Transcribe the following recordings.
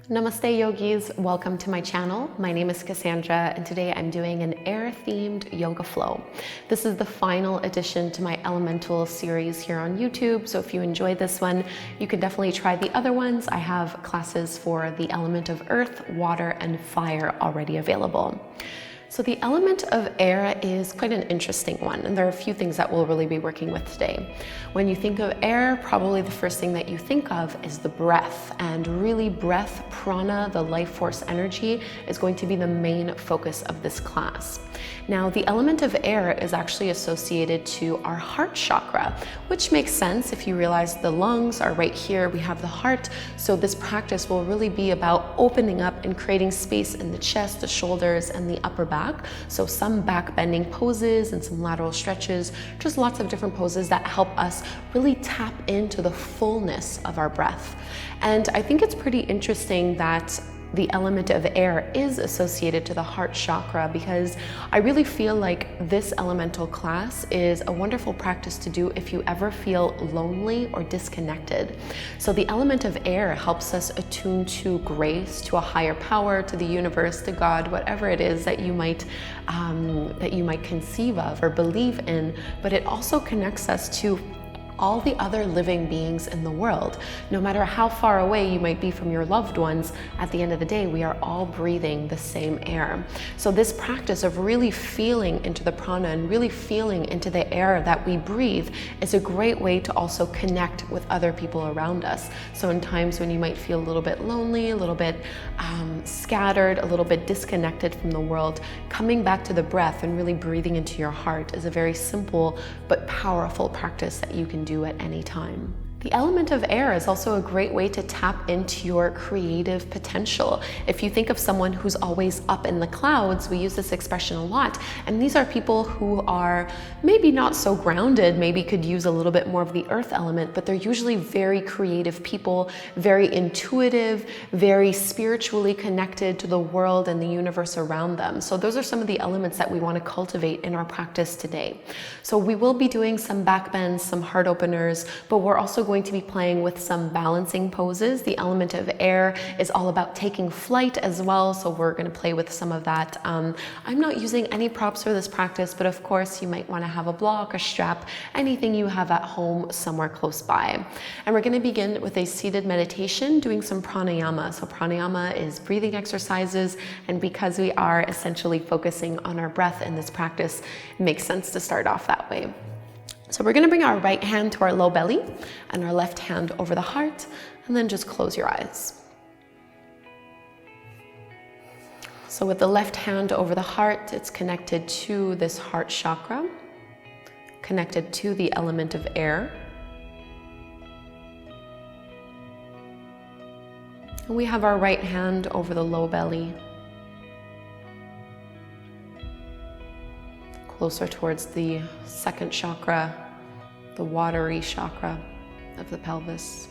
Namaste yogis, welcome to my channel. My name is Kassandra and today I'm doing an air-themed yoga flow. This is the final addition to my elemental series here on YouTube, so if you enjoyed this one, you can definitely try the other ones. I have classes for the element of earth, water, and fire already available. So the element of air is quite an interesting one, and there are a few things that we'll really be working with today. When you think of air, probably the first thing that you think of is the breath, and really breath, prana, the life force energy, is going to be the main focus of this class. Now, the element of air is actually associated to our heart chakra, which makes sense if you realize the lungs are right here, we have the heart, so this practice will really be about opening up and creating space in the chest, the shoulders, and the upper back. So some back bending poses and some lateral stretches, just lots of different poses that help us really tap into the fullness of our breath. And I think it's pretty interesting that the element of air is associated to the heart chakra because I really feel like this elemental class is a wonderful practice to do if you ever feel lonely or disconnected. So the element of air helps us attune to grace, to a higher power, to the universe, to God, whatever it is that you might conceive of or believe in, but it also connects us to all the other living beings in the world. No matter how far away you might be from your loved ones, at the end of the day, we are all breathing the same air. So this practice of really feeling into the prana and really feeling into the air that we breathe is a great way to also connect with other people around us. So in times when you might feel a little bit lonely, a little bit scattered, a little bit disconnected from the world, coming back to the breath and really breathing into your heart is a very simple but powerful practice that you can do at any time. The element of air is also a great way to tap into your creative potential. If you think of someone who's always up in the clouds, we use this expression a lot, and these are people who are maybe not so grounded, maybe could use a little bit more of the earth element, but they're usually very creative people, very intuitive, very spiritually connected to the world and the universe around them. So those are some of the elements that we want to cultivate in our practice today. So we will be doing some back bends, some heart openers, but we're also going to be playing with some balancing poses. The element of air is all about taking flight as well, so we're going to play with some of that. I'm not using any props for this practice, but of course you might want to have a block, a strap, anything you have at home somewhere close by. And we're going to begin with a seated meditation doing some pranayama. So pranayama is breathing exercises, and because we are essentially focusing on our breath in this practice, it makes sense to start off that way. So we're going to bring our right hand to our low belly and our left hand over the heart, and then just close your eyes. So with the left hand over the heart, it's connected to this heart chakra, connected to the element of air. And we have our right hand over the low belly, closer towards the second chakra, the watery chakra of the pelvis.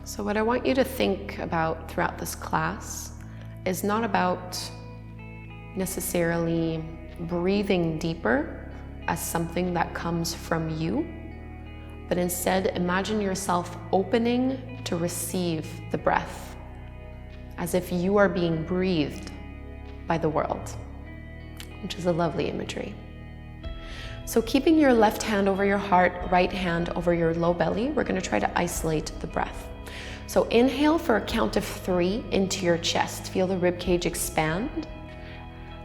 So what I want you to think about throughout this class is not about necessarily breathing deeper as something that comes from you, but instead imagine yourself opening to receive the breath, as if you are being breathed by the world, which is a lovely imagery. So keeping your left hand over your heart, right hand over your low belly, we're going to try to isolate the breath. So inhale for a count of 3 into your chest. Feel the rib cage expand.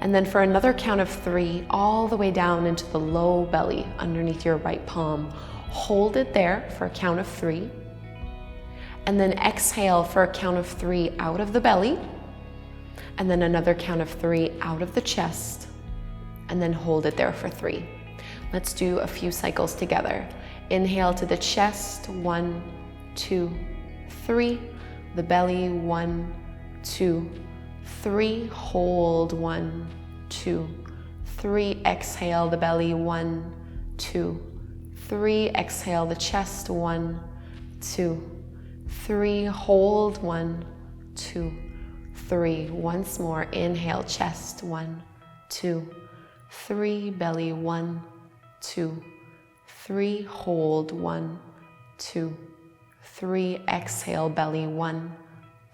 And then for another count of 3, all the way down into the low belly underneath your right palm. Hold it there for a count of 3. And then exhale for a count of 3 out of the belly, and then another count of 3 out of the chest, and then hold it there for 3. Let's do a few cycles together. Inhale to the chest, 1, 2, 3. The belly, 1, 2, 3. Hold, 1, 2, 3. Exhale the belly, 1, 2, 3. Exhale the chest, 1, 2, 3, hold, 1, 2, 3. Once more, inhale, chest, 1, 2, 3, belly, 1, 2, 3, hold, 1, 2, 3, exhale, belly, 1,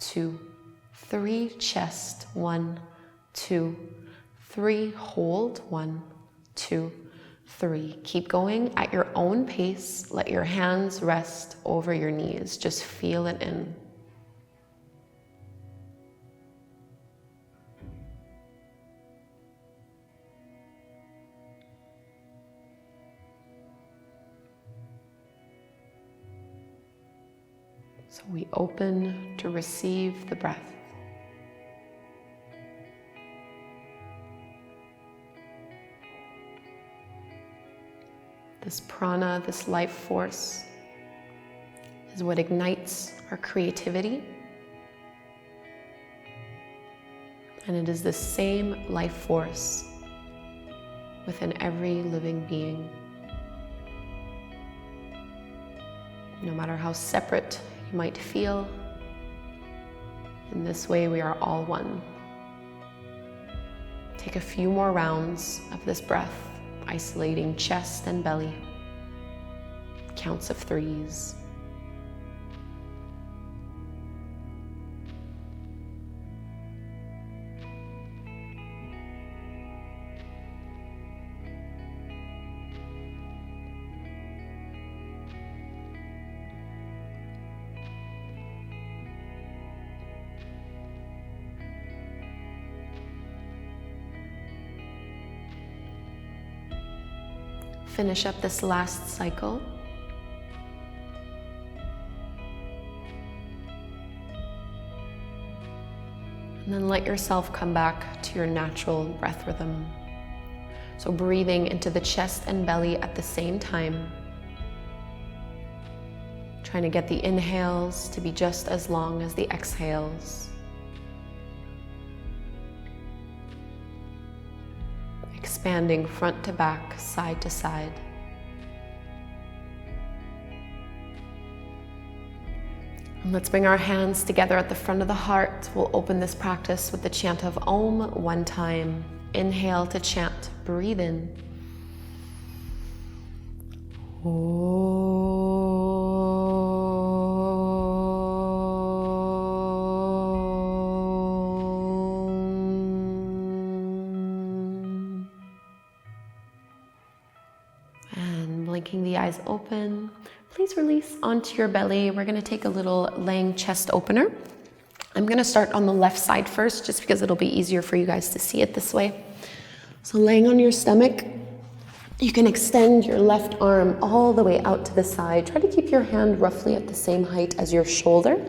2, 3, chest, 1, 2, 3, hold, 1, 2, 3. Keep going at your own pace. Let your hands rest over your knees. Just feel it in. So we open to receive the breath. This prana, this life force, is what ignites our creativity. And it is the same life force within every living being. No matter how separate you might feel, in this way we are all one. Take a few more rounds of this breath, isolating chest and belly. Counts of 3s. Finish up this last cycle. And then let yourself come back to your natural breath rhythm. So breathing into the chest and belly at the same time. Trying to get the inhales to be just as long as the exhales. Expanding front to back, side to side. And let's bring our hands together at the front of the heart. We'll open this practice with the chant of Om one time. Inhale to chant. Breathe in. Om. And blinking the eyes open. Please release onto your belly. We're gonna take a little laying chest opener. I'm gonna start on the left side first, just because it'll be easier for you guys to see it this way. So laying on your stomach, you can extend your left arm all the way out to the side. Try to keep your hand roughly at the same height as your shoulder.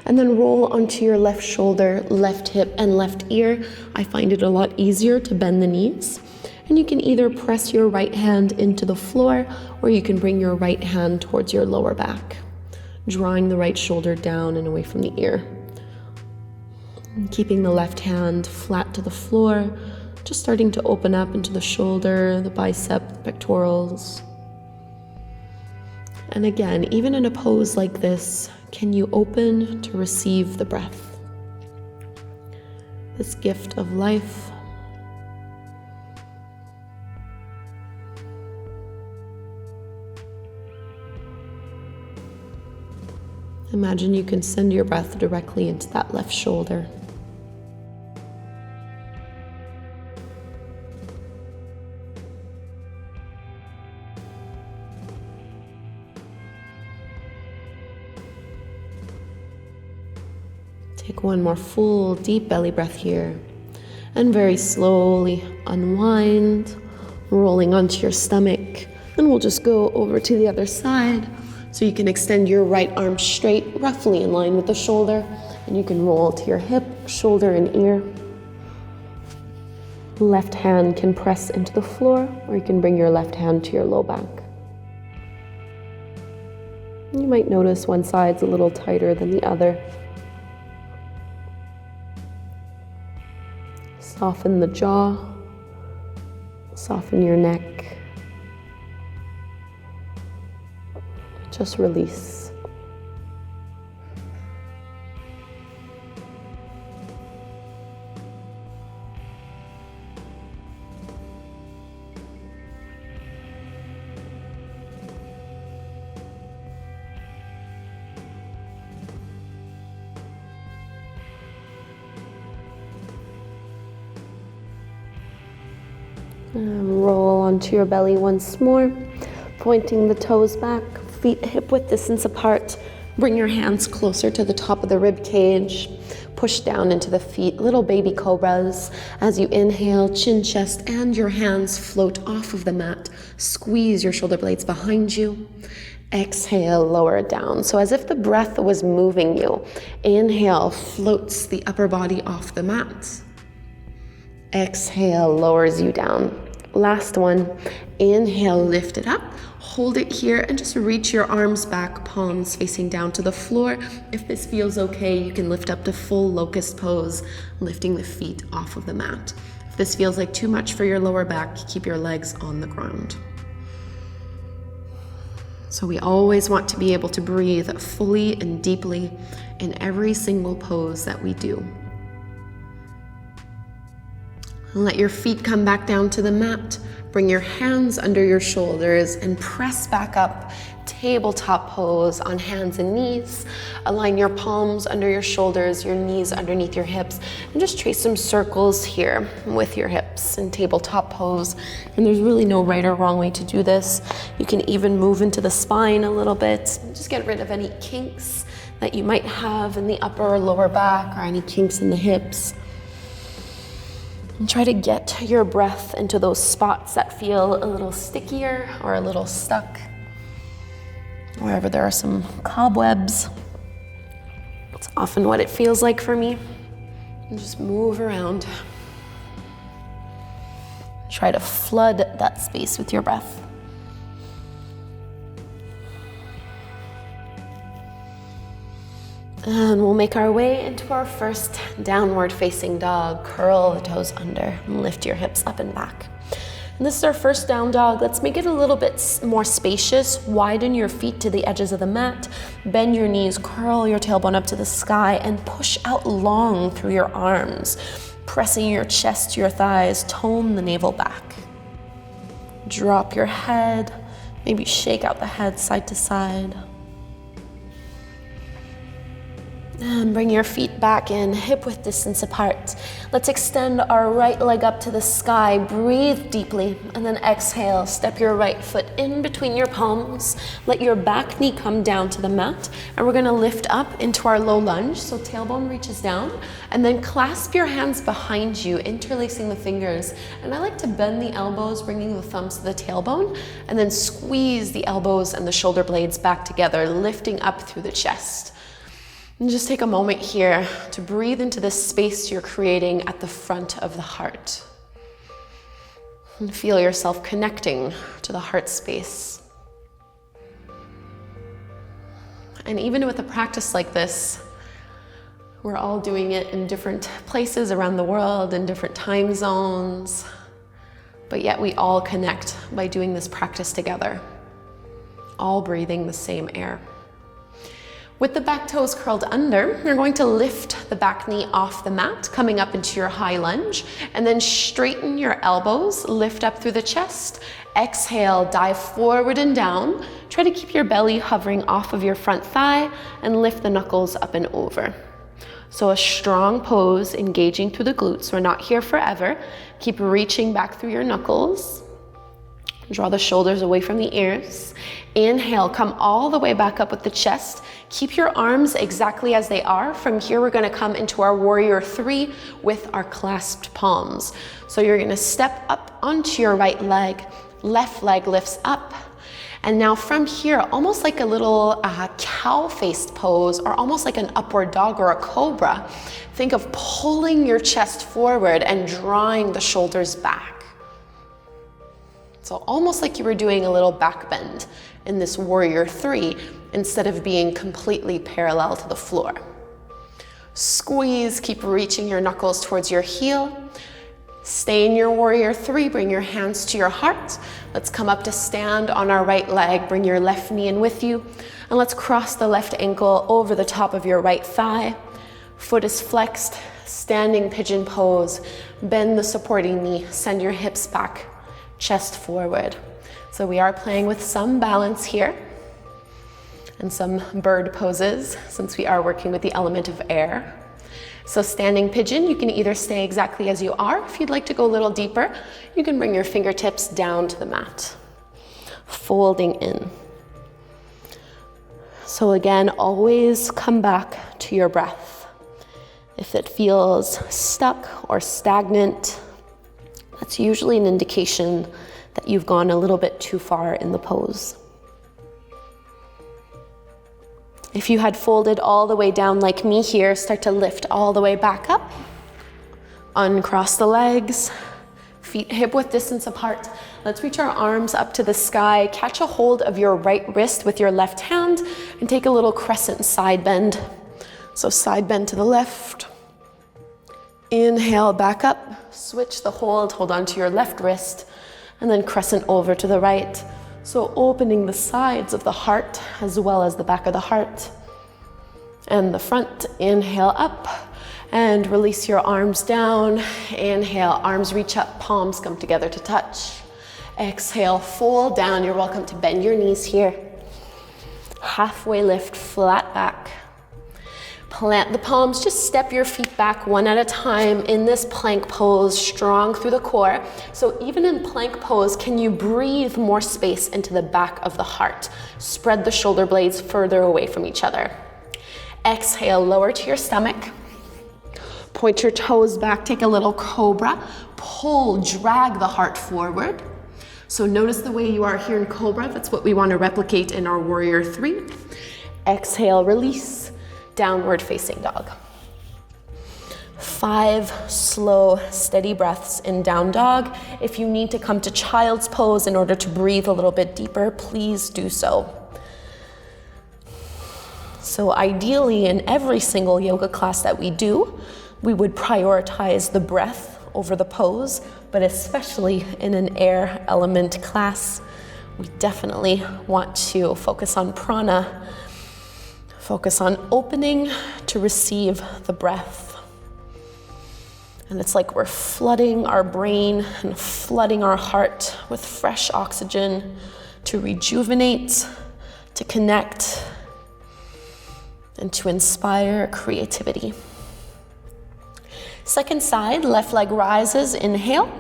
And then roll onto your left shoulder, left hip, and left ear. I find it a lot easier to bend the knees. And you can either press your right hand into the floor, or you can bring your right hand towards your lower back, drawing the right shoulder down and away from the ear. And keeping the left hand flat to the floor, just starting to open up into the shoulder, the bicep, the pectorals. And again, even in a pose like this, can you open to receive the breath? This gift of life. Imagine you can send your breath directly into that left shoulder. Take one more full, deep belly breath here. And very slowly unwind, rolling onto your stomach. And we'll just go over to the other side. So you can extend your right arm straight, roughly in line with the shoulder. And you can roll to your hip, shoulder, and ear. Left hand can press into the floor, or you can bring your left hand to your low back. You might notice one side's a little tighter than the other. Soften the jaw, soften your neck. Just release. Roll onto your belly once more, pointing the toes back, feet hip-width distance apart. Bring your hands closer to the top of the rib cage. Push down into the feet, little baby cobras. As you inhale, chin, chest, and your hands float off of the mat. Squeeze your shoulder blades behind you. Exhale, lower it down. So as if the breath was moving you. Inhale, floats the upper body off the mat. Exhale, lowers you down. Last one. Inhale, lift it up. Hold it here and just reach your arms back, palms facing down to the floor. If this feels okay, you can lift up to full locust pose, lifting the feet off of the mat. If this feels like too much for your lower back, keep your legs on the ground. So we always want to be able to breathe fully and deeply in every single pose that we do. Let your feet come back down to the mat. Bring your hands under your shoulders and press back up. Tabletop pose on hands and knees. Align your palms under your shoulders, your knees underneath your hips, and just trace some circles here with your hips in tabletop pose. And there's really no right or wrong way to do this. You can even move into the spine a little bit. Just get rid of any kinks that you might have in the upper or lower back, or any kinks in the hips. And try to get your breath into those spots that feel a little stickier or a little stuck. Wherever there are some cobwebs. It's often what it feels like for me. And just move around. Try to flood that space with your breath. And we'll make our way into our first downward facing dog. Curl the toes under and lift your hips up and back. And this is our first down dog. Let's make it a little bit more spacious. Widen your feet to the edges of the mat. Bend your knees, curl your tailbone up to the sky, and push out long through your arms. Pressing your chest to your thighs, tone the navel back. Drop your head, maybe shake out the head side to side. And bring your feet back in, hip-width distance apart. Let's extend our right leg up to the sky. Breathe deeply, and then exhale. Step your right foot in between your palms. Let your back knee come down to the mat, and we're gonna lift up into our low lunge, so tailbone reaches down, and then clasp your hands behind you, interlacing the fingers. And I like to bend the elbows, bringing the thumbs to the tailbone, and then squeeze the elbows and the shoulder blades back together, lifting up through the chest. And just take a moment here to breathe into this space you're creating at the front of the heart. And feel yourself connecting to the heart space. And even with a practice like this, we're all doing it in different places around the world, in different time zones, but yet we all connect by doing this practice together, all breathing the same air. With the back toes curled under, you're going to lift the back knee off the mat, coming up into your high lunge, and then straighten your elbows, lift up through the chest. Exhale, dive forward and down. Try to keep your belly hovering off of your front thigh and lift the knuckles up and over. So a strong pose, engaging through the glutes. We're not here forever. Keep reaching back through your knuckles. Draw the shoulders away from the ears. Inhale, come all the way back up with the chest. Keep your arms exactly as they are. From here, we're gonna come into our warrior three with our clasped palms. So you're gonna step up onto your right leg, left leg lifts up. And now from here, almost like a little cow-faced pose, or almost like an upward dog or a cobra, think of pulling your chest forward and drawing the shoulders back. So almost like you were doing a little back bend in this warrior three, instead of being completely parallel to the floor. Squeeze, keep reaching your knuckles towards your heel. Stay in your warrior three, bring your hands to your heart. Let's come up to stand on our right leg, bring your left knee in with you, and let's cross the left ankle over the top of your right thigh. Foot is flexed, standing pigeon pose. Bend the supporting knee, send your hips back, chest forward. So we are playing with some balance here and some bird poses, since we are working with the element of air. So standing pigeon, you can either stay exactly as you are. If you'd like to go a little deeper, you can bring your fingertips down to the mat, folding in. So again, always come back to your breath. If it feels stuck or stagnant, that's usually an indication that you've gone a little bit too far in the pose. If you had folded all the way down like me here, start to lift all the way back up. Uncross the legs, feet hip-width distance apart. Let's reach our arms up to the sky. Catch a hold of your right wrist with your left hand and take a little crescent side bend. So side bend to the left. Inhale, back up. Switch the hold onto your left wrist, and then crescent over to the right. So opening the sides of the heart as well as the back of the heart. And the front, inhale up and release your arms down. Inhale, arms reach up, palms come together to touch. Exhale, fold down. You're welcome to bend your knees here. Halfway lift, flat back. Plant the palms, just step your feet back one at a time in this plank pose, strong through the core. So even in plank pose, can you breathe more space into the back of the heart? Spread the shoulder blades further away from each other. Exhale, lower to your stomach. Point your toes back, take a little cobra. Pull, drag the heart forward. So notice the way you are here in cobra. That's what we want to replicate in our warrior 3. Exhale, release. Downward facing dog. 5 slow, steady breaths in down dog. If you need to come to child's pose in order to breathe a little bit deeper, please do so. So ideally, in every single yoga class that we do, we would prioritize the breath over the pose, but especially in an air element class, we definitely want to focus on prana. Focus on opening to receive the breath. And it's like we're flooding our brain and flooding our heart with fresh oxygen to rejuvenate, to connect, and to inspire creativity. Second side, left leg rises, inhale,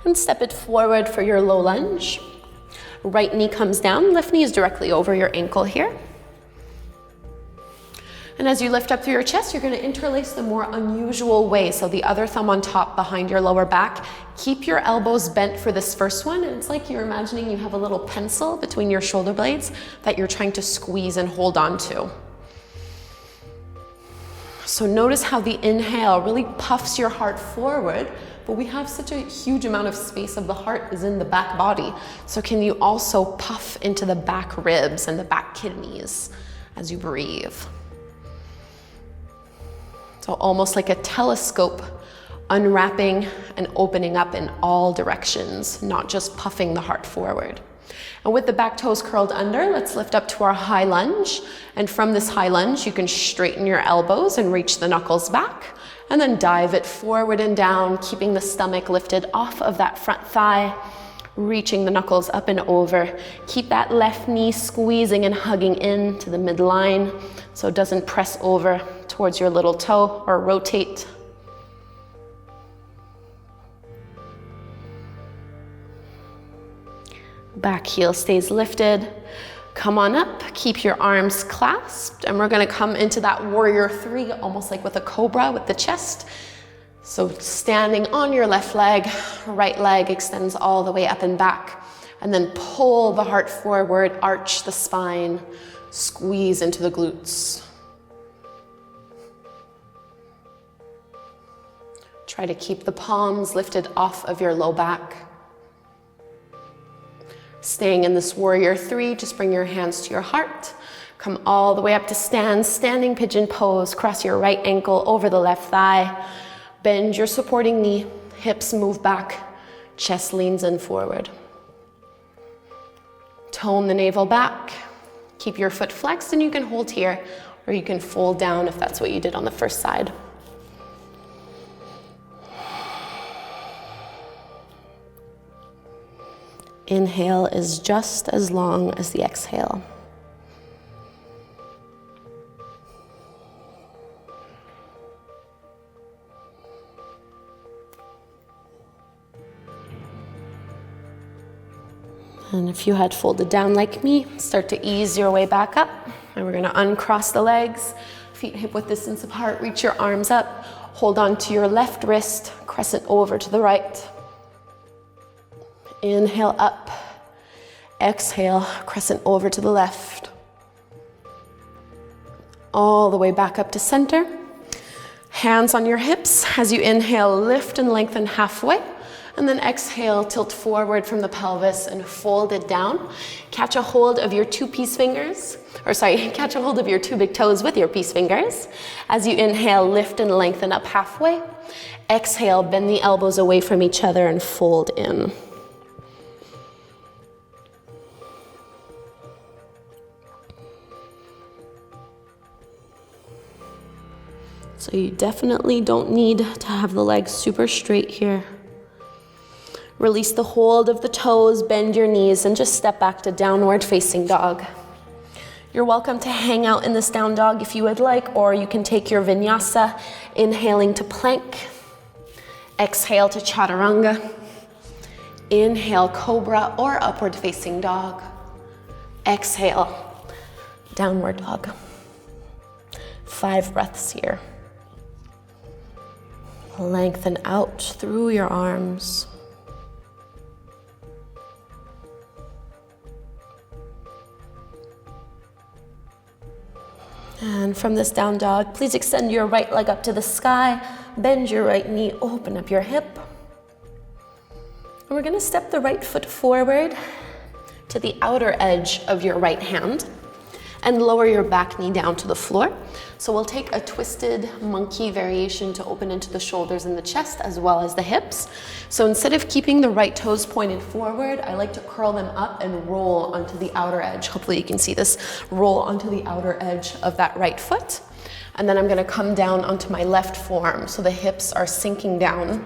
and step it forward for your low lunge. Right knee comes down, left knee is directly over your ankle here. And as you lift up through your chest, you're going to interlace the more unusual way. So the other thumb on top behind your lower back. Keep your elbows bent for this first one. And it's like you're imagining you have a little pencil between your shoulder blades that you're trying to squeeze and hold on to. So notice how the inhale really puffs your heart forward, but we have such a huge amount of space of the heart is in the back body. So can you also puff into the back ribs and the back kidneys as you breathe? So almost like a telescope, unwrapping and opening up in all directions, not just puffing the heart forward. And with the back toes curled under, let's lift up to our high lunge. And from this high lunge, you can straighten your elbows and reach the knuckles back, and then dive it forward and down, keeping the stomach lifted off of that front thigh, reaching the knuckles up and over. Keep that left knee squeezing and hugging in to the midline so it doesn't press over towards your little toe or rotate. Back heel stays lifted. Come on up, keep your arms clasped, and we're gonna come into that warrior 3, almost like with a cobra with the chest. So standing on your left leg, right leg extends all the way up and back, and then pull the heart forward, arch the spine, squeeze into the glutes. Try to keep the palms lifted off of your low back. Staying in this warrior 3, just bring your hands to your heart. Come all the way up to stand, standing pigeon pose. Cross your right ankle over the left thigh. Bend your supporting knee, hips move back, chest leans in forward. Tone the navel back. Keep your foot flexed, and you can hold here, or you can fold down if that's what you did on the first side. Inhale is just as long as the exhale. And if you had folded down like me, start to ease your way back up. And we're gonna uncross the legs, feet hip width distance apart, reach your arms up, hold on to your left wrist, crescent over to the right. Inhale up, exhale, crescent over to the left. All the way back up to center. Hands on your hips. As you inhale, lift and lengthen halfway. And then exhale, tilt forward from the pelvis and fold it down. Catch a hold of your catch a hold of your two big toes with your peace fingers. As you inhale, lift and lengthen up halfway. Exhale, bend the elbows away from each other and fold in. So you definitely don't need to have the legs super straight here. Release the hold of the toes, bend your knees, and just step back to downward facing dog. You're welcome to hang out in this down dog if you would like, or you can take your vinyasa, inhaling to plank, exhale to chaturanga, inhale cobra or upward facing dog, exhale, downward dog. 5 breaths here. Lengthen out through your arms. And from this down dog, please extend your right leg up to the sky, bend your right knee, open up your hip. And we're gonna step the right foot forward to the outer edge of your right hand and lower your back knee down to the floor. So we'll take a twisted monkey variation to open into the shoulders and the chest as well as the hips. So instead of keeping the right toes pointed forward, I like to curl them up and roll onto the outer edge. Hopefully you can see this. Roll onto the outer edge of that right foot. And then I'm gonna come down onto my left forearm. So the hips are sinking down.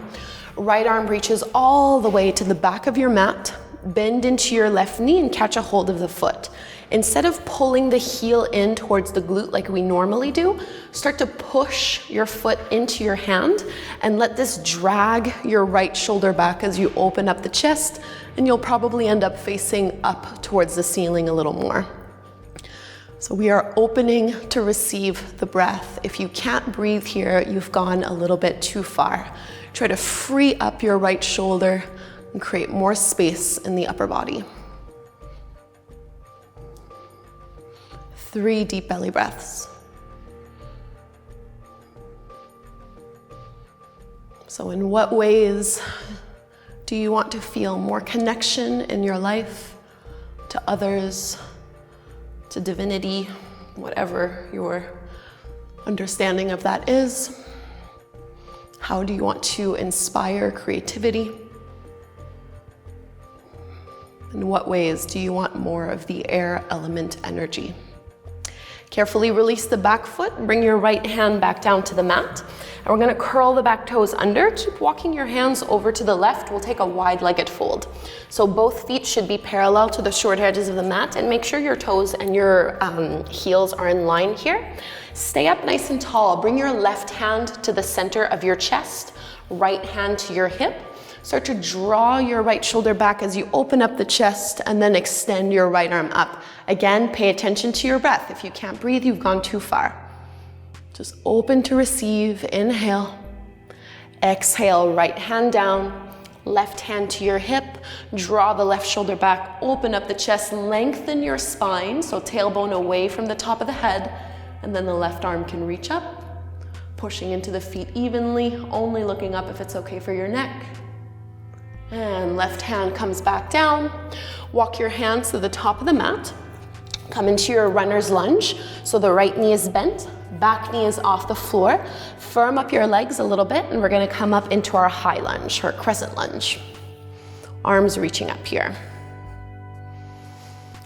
Right arm reaches all the way to the back of your mat. Bend into your left knee and catch a hold of the foot. Instead of pulling the heel in towards the glute like we normally do, start to push your foot into your hand and let this drag your right shoulder back as you open up the chest, and you'll probably end up facing up towards the ceiling a little more. So we are opening to receive the breath. If you can't breathe here, you've gone a little bit too far. Try to free up your right shoulder and create more space in the upper body. 3 deep belly breaths. So in what ways do you want to feel more connection in your life, to others, to divinity, whatever your understanding of that is? How do you want to inspire creativity? In what ways do you want more of the air element energy? Carefully release the back foot, bring your right hand back down to the mat. And we're gonna curl the back toes under. Keep walking your hands over to the left. We'll take a wide-legged fold. So both feet should be parallel to the short edges of the mat, and make sure your toes and your heels are in line here. Stay up nice and tall. Bring your left hand to the center of your chest, right hand to your hip. Start to draw your right shoulder back as you open up the chest, and then extend your right arm up. Again, pay attention to your breath. If you can't breathe, you've gone too far. Just open to receive. Inhale. Exhale, right hand down, left hand to your hip. Draw the left shoulder back, open up the chest, lengthen your spine, so tailbone away from the top of the head, and then the left arm can reach up, pushing into the feet evenly, only looking up if it's okay for your neck. And left hand comes back down. Walk your hands to the top of the mat. Come into your runner's lunge. So the right knee is bent, back knee is off the floor. Firm up your legs a little bit, and we're gonna come up into our high lunge, or crescent lunge. Arms reaching up here.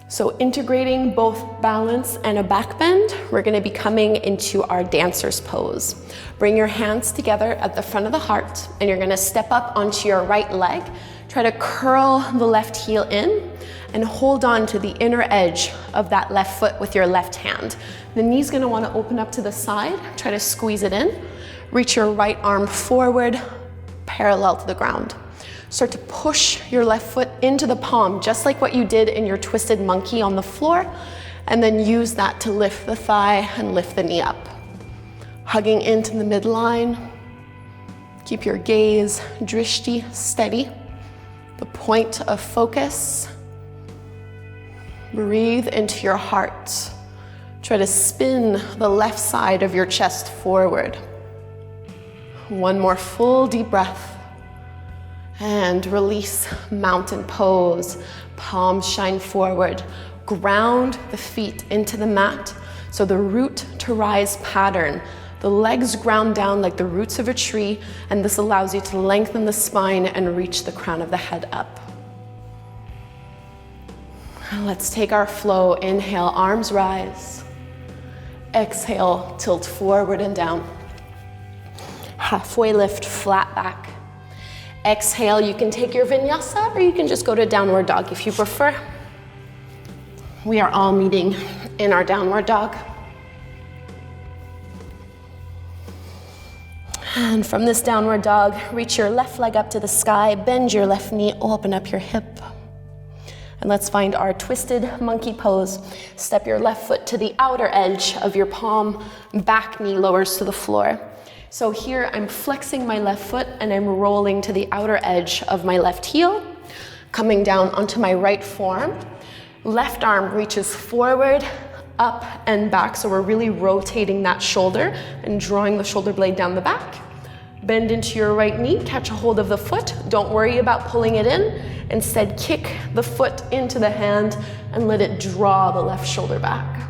So integrating both balance and a back bend, we're gonna be coming into our dancer's pose. Bring your hands together at the front of the heart, and you're gonna step up onto your right leg. Try to curl the left heel in and hold on to the inner edge of that left foot with your left hand. The knee's gonna wanna open up to the side. Try to squeeze it in. Reach your right arm forward, parallel to the ground. Start to push your left foot into the palm, just like what you did in your twisted monkey on the floor, and then use that to lift the thigh and lift the knee up. Hugging into the midline. Keep your gaze, drishti, steady. The point of focus. Breathe into your heart. Try to spin the left side of your chest forward. One more full deep breath. And release, mountain pose. Palms shine forward. Ground the feet into the mat. So the root to rise pattern. The legs ground down like the roots of a tree, and this allows you to lengthen the spine and reach the crown of the head up. Let's take our flow. Inhale, arms rise. Exhale, tilt forward and down. Halfway lift, flat back. Exhale, you can take your vinyasa or you can just go to downward dog if you prefer. We are all meeting in our downward dog. And from this downward dog, reach your left leg up to the sky, bend your left knee, open up your hip. And let's find our twisted monkey pose. Step your left foot to the outer edge of your palm, back knee lowers to the floor. So here I'm flexing my left foot and I'm rolling to the outer edge of my left heel, coming down onto my right forearm. Left arm reaches forward, up and back. So we're really rotating that shoulder and drawing the shoulder blade down the back. Bend into your right knee, catch a hold of the foot. Don't worry about pulling it in. Instead, kick the foot into the hand and let it draw the left shoulder back.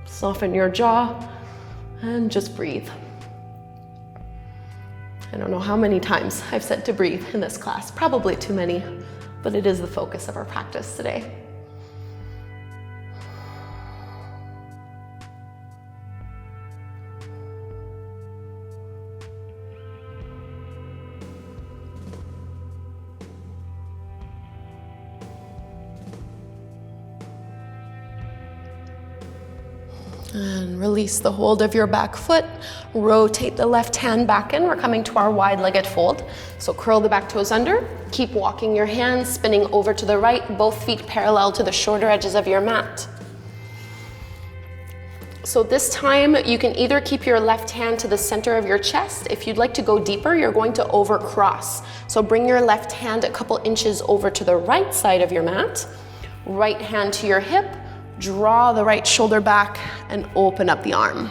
Soften your jaw and just breathe. I don't know how many times I've said to breathe in this class, probably too many, but it is the focus of our practice today. And release the hold of your back foot. Rotate the left hand back in. We're coming to our wide-legged fold. So curl the back toes under. Keep walking your hands, spinning over to the right, both feet parallel to the shorter edges of your mat. So this time, you can either keep your left hand to the center of your chest. If you'd like to go deeper, you're going to overcross. So bring your left hand a couple inches over to the right side of your mat. Right hand to your hip. Draw the right shoulder back and open up the arm.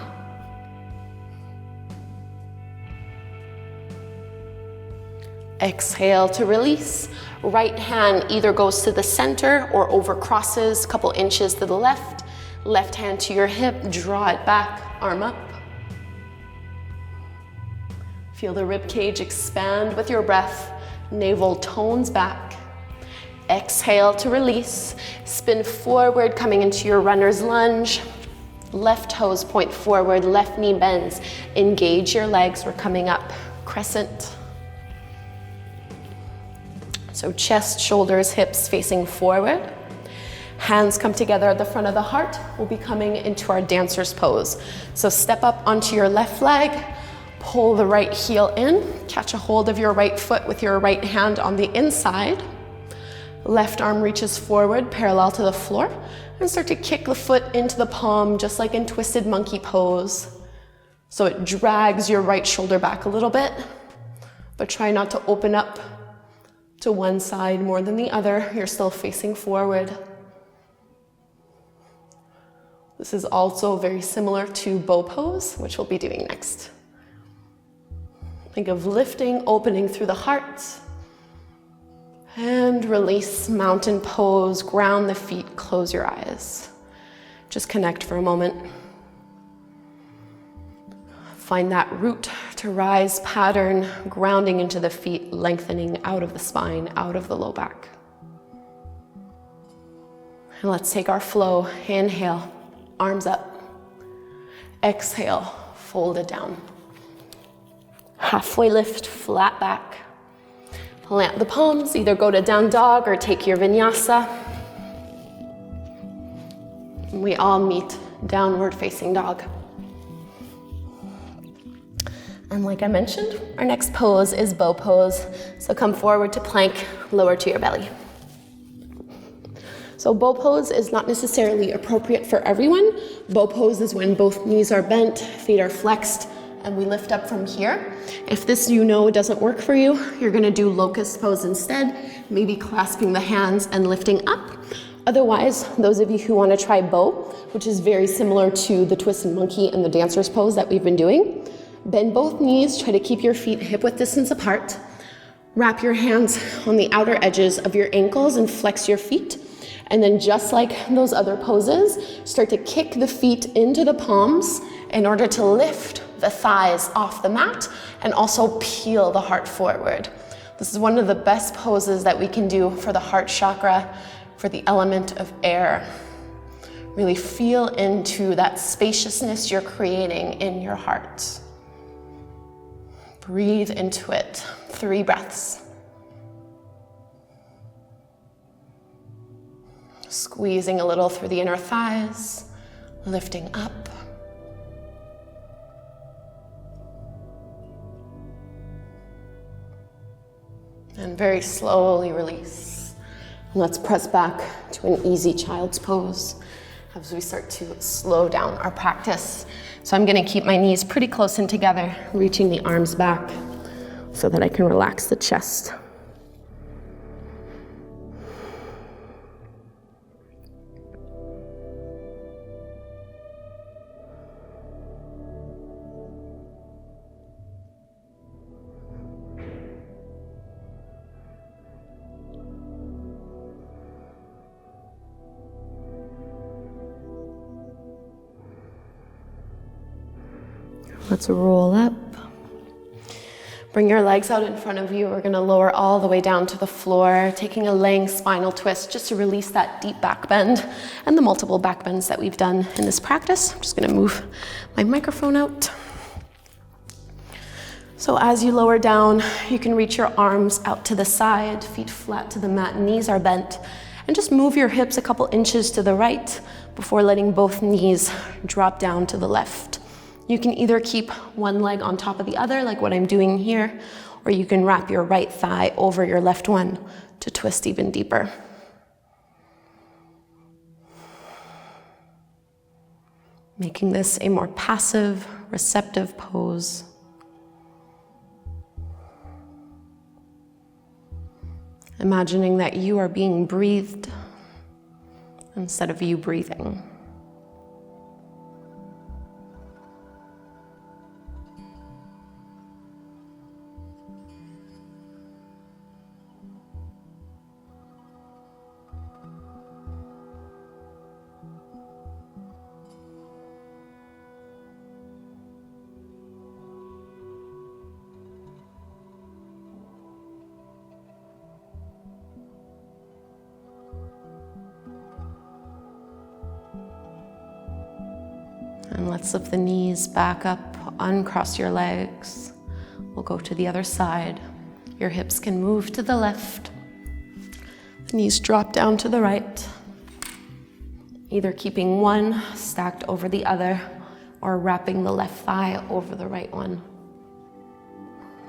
Exhale to release. Right hand either goes to the center or over crosses a couple inches to the left. Left hand to your hip, draw it back, arm up. Feel the rib cage expand with your breath. Navel tones back. Exhale to release. Spin forward, coming into your runner's lunge. Left toes point forward, left knee bends. Engage your legs, we're coming up. Crescent. So chest, shoulders, hips facing forward. Hands come together at the front of the heart. We'll be coming into our dancer's pose. So step up onto your left leg, pull the right heel in, catch a hold of your right foot with your right hand on the inside. Left arm reaches forward, parallel to the floor, and start to kick the foot into the palm, just like in twisted monkey pose. So it drags your right shoulder back a little bit, but try not to open up to one side more than the other. You're still facing forward. This is also very similar to bow pose, which we'll be doing next. Think of lifting, opening through the heart. And release, mountain pose, ground the feet, close your eyes. Just connect for a moment. Find that root to rise pattern, grounding into the feet, lengthening out of the spine, out of the low back. And let's take our flow. Inhale, arms up. Exhale, fold it down. Halfway lift, flat back. Plant the palms, either go to down dog or take your vinyasa. We all meet downward facing dog. And like I mentioned, our next pose is bow pose. So come forward to plank, lower to your belly. So bow pose is not necessarily appropriate for everyone. Bow pose is when both knees are bent, feet are flexed, and we lift up from here. If this doesn't work for you, you're gonna do locust pose instead, maybe clasping the hands and lifting up. Otherwise, those of you who wanna try bow, which is very similar to the twisted monkey and the dancer's pose that we've been doing, bend both knees, try to keep your feet hip-width distance apart. Wrap your hands on the outer edges of your ankles and flex your feet. And then just like those other poses, start to kick the feet into the palms in order to lift the thighs off the mat and also peel the heart forward. This is one of the best poses that we can do for the heart chakra, for the element of air. Really feel into that spaciousness you're creating in your heart. Breathe into it. 3 breaths. Squeezing a little through the inner thighs, lifting up. And very slowly release. Let's press back to an easy child's pose as we start to slow down our practice. So I'm gonna keep my knees pretty close in together, reaching the arms back so that I can relax the chest. Let's roll up. Bring your legs out in front of you. We're gonna lower all the way down to the floor, taking a laying spinal twist just to release that deep back bend and the multiple back bends that we've done in this practice. I'm just gonna move my microphone out. So as you lower down, you can reach your arms out to the side, feet flat to the mat, knees are bent, and just move your hips a couple inches to the right before letting both knees drop down to the left. You can either keep one leg on top of the other, like what I'm doing here, or you can wrap your right thigh over your left one to twist even deeper. Making this a more passive, receptive pose. Imagining that you are being breathed instead of you breathing. And let's lift the knees back up, uncross your legs. We'll go to the other side. Your hips can move to the left. The knees drop down to the right. Either keeping one stacked over the other or wrapping the left thigh over the right one.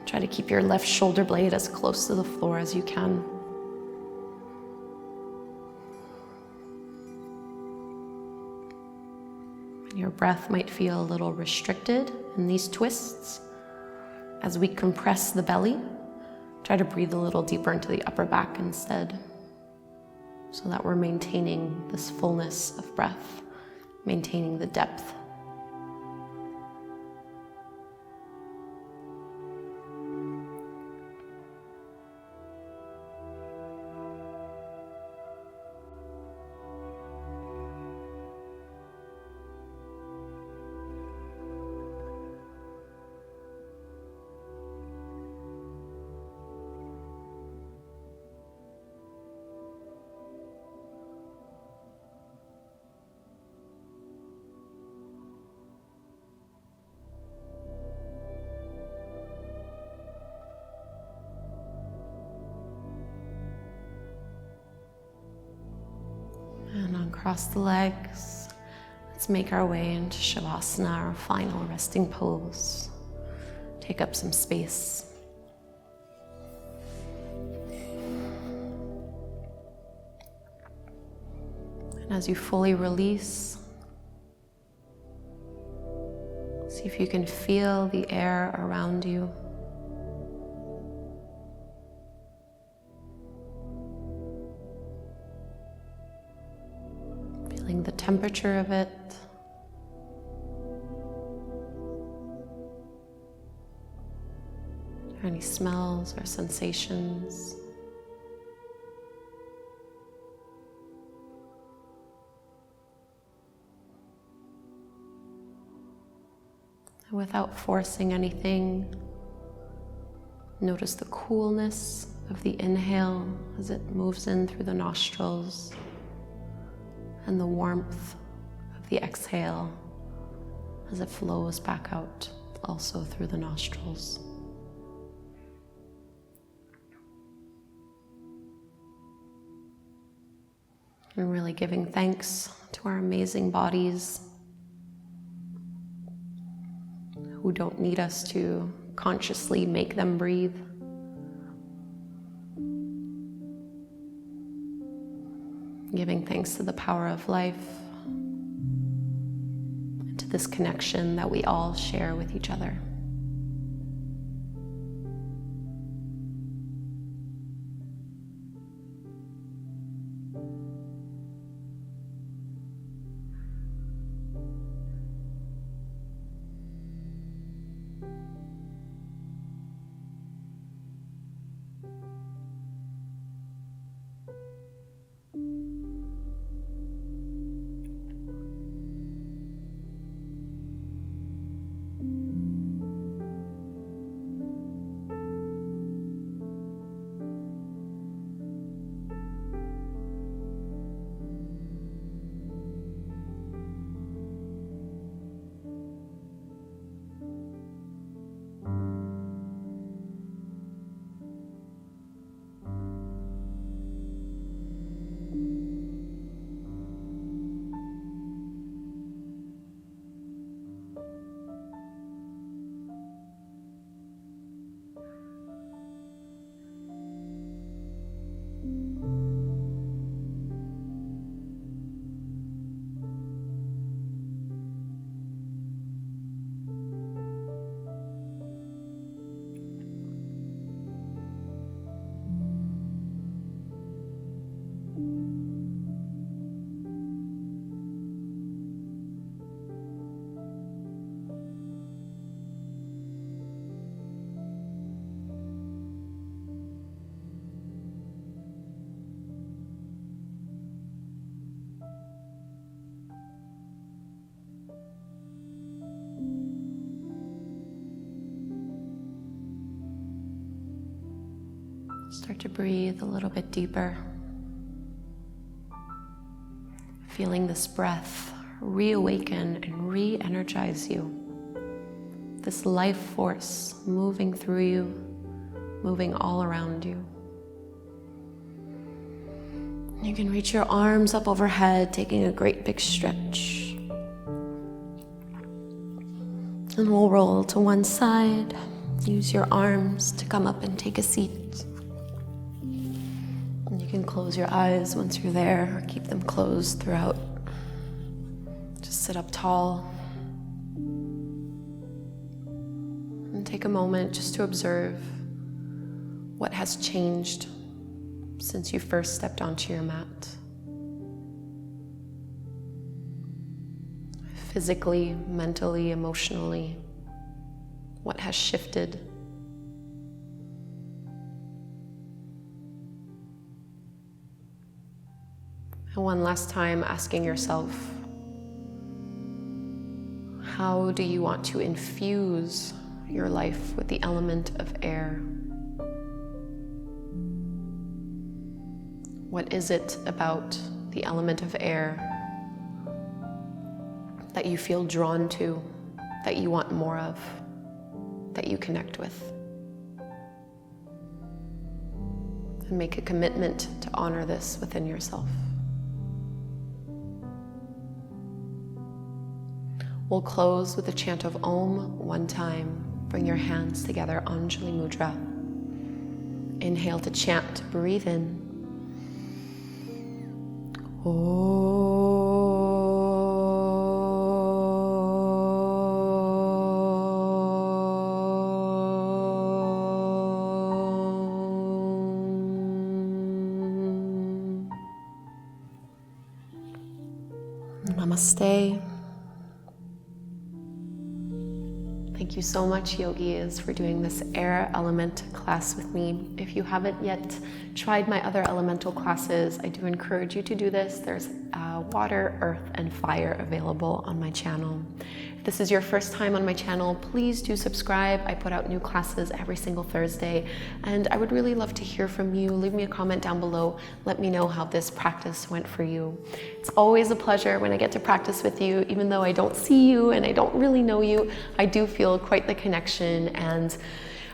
Try to keep your left shoulder blade as close to the floor as you can. Your breath might feel a little restricted in these twists. As we compress the belly, try to breathe a little deeper into the upper back instead, so that we're maintaining this fullness of breath, maintaining the depth. And uncross the legs. Let's make our way into Savasana, our final resting pose. take up some space. And as you fully release, see if you can feel the air around you. Feeling the temperature of it. Are there any smells or sensations? And without forcing anything, notice the coolness of the inhale as it moves in through the nostrils, and the warmth of the exhale as it flows back out, also through the nostrils. And really giving thanks to our amazing bodies who don't need us to consciously make them breathe. Giving thanks to the power of life and to this connection that we all share with each other. Start to breathe a little bit deeper, feeling this breath reawaken and re-energize you. This life force moving through you, moving all around you. You can reach your arms up overhead, taking a great big stretch. And we'll roll to one side. Use your arms to come up and take a seat. And you can close your eyes once you're there, or keep them closed throughout. Just sit up tall. And take a moment just to observe what has changed since you first stepped onto your mat. Physically, mentally, emotionally, what has shifted? And one last time, asking yourself, how do you want to infuse your life with the element of air? What is it about the element of air that you feel drawn to, that you want more of, that you connect with? And make a commitment to honor this within yourself. We'll close with a chant of Om one time. Bring your hands together, Anjali Mudra. Inhale to chant, breathe in. Namaste. Thank you so much, yogis, for doing this air element class with me. If you haven't yet tried my other elemental classes, I do encourage you to do this. There's water, earth, and fire available on my channel. If this is your first time on my channel, please do subscribe. I put out new classes every single Thursday, and I would really love to hear from you. Leave me a comment down below. Let me know how this practice went for you. It's always a pleasure when I get to practice with you. Even though I don't see you and I don't really know you, I do feel quite the connection, and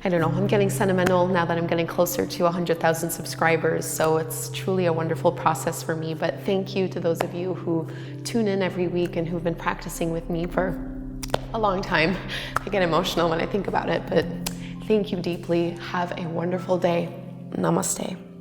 I don't know, I'm getting sentimental now that I'm getting closer to 100,000 subscribers, so it's truly a wonderful process for me. But thank you to those of you who tune in every week and who've been practicing with me for a long time. I get emotional when I think about it, but thank you deeply. Have a wonderful day. Namaste.